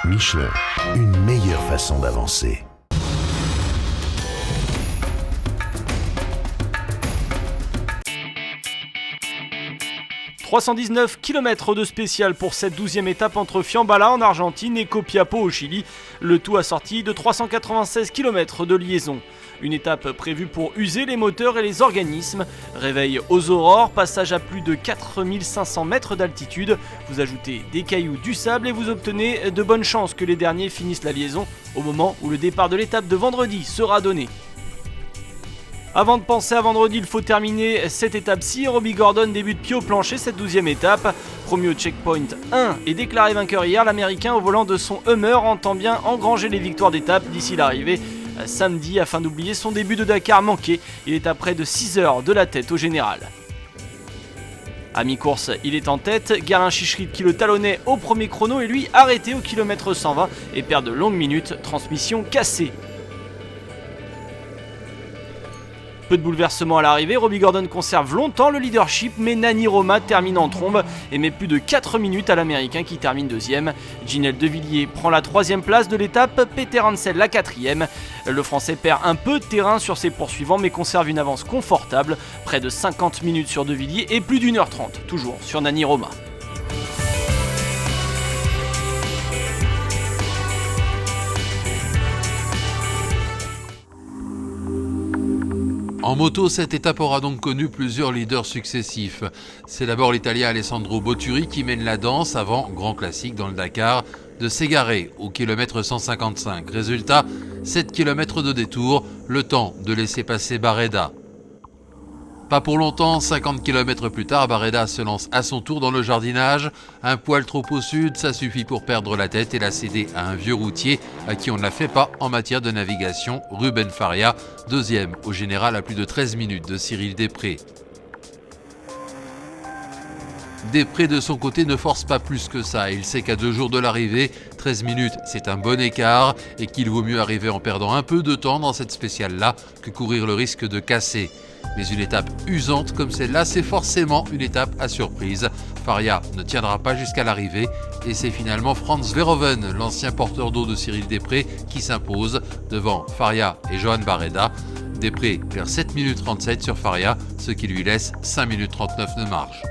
Michelin, une meilleure façon d'avancer. 319 km de spécial pour cette 12e étape entre Fiambala en Argentine et Copiapó au Chili, le tout assorti de 396 km de liaison. Une étape prévue pour user les moteurs et les organismes. Réveil aux aurores, passage à plus de 4500 mètres d'altitude. Vous ajoutez des cailloux, du sable et vous obtenez de bonnes chances que les derniers finissent la liaison au moment où le départ de l'étape de vendredi sera donné. Avant de penser à vendredi, il faut terminer cette étape-ci. Robbie Gordon débute pied au plancher cette 12e étape. Promu au checkpoint 1 et déclaré vainqueur hier, l'Américain au volant de son Hummer entend bien engranger les victoires d'étape d'ici l'arrivée samedi afin d'oublier son début de Dakar manqué. Il est à près de 6 heures de la tête au général. À mi-course, il est en tête. Guerin Chicherit qui le talonnait au premier chrono et lui arrêté au kilomètre 120 et perd de longues minutes. Transmission cassée. Peu de bouleversement à l'arrivée, Robbie Gordon conserve longtemps le leadership, mais Nani Roma termine en trombe et met plus de 4 minutes à l'Américain qui termine deuxième. Ginel Devilliers prend la 3e place de l'étape, Peter Hansel la 4e. Le Français perd un peu de terrain sur ses poursuivants, mais conserve une avance confortable, près de 50 minutes sur Devilliers et plus d'1h30, toujours sur Nani Roma. En moto, cette étape aura donc connu plusieurs leaders successifs. C'est d'abord l'Italien Alessandro Botturi qui mène la danse avant, grand classique dans le Dakar, de s'égarer au kilomètre 155. Résultat, 7 km de détour, le temps de laisser passer Barreda. Pas pour longtemps, 50 km plus tard, Barreda se lance à son tour dans le jardinage. Un poil trop au sud, ça suffit pour perdre la tête et la céder à un vieux routier à qui on ne la fait pas en matière de navigation, Ruben Faria, deuxième au général à plus de 13 minutes de Cyril Després. Després de son côté ne force pas plus que ça, il sait qu'à 2 jours de l'arrivée, 13 minutes c'est un bon écart et qu'il vaut mieux arriver en perdant un peu de temps dans cette spéciale-là que courir le risque de casser. Mais une étape usante comme celle-là, c'est forcément une étape à surprise. Faria ne tiendra pas jusqu'à l'arrivée et c'est finalement Franz Verhoeven, l'ancien porteur d'eau de Cyril Després, qui s'impose devant Faria et Johan Barreda. Després perd 7 minutes 37 sur Faria, ce qui lui laisse 5 minutes 39 de marge.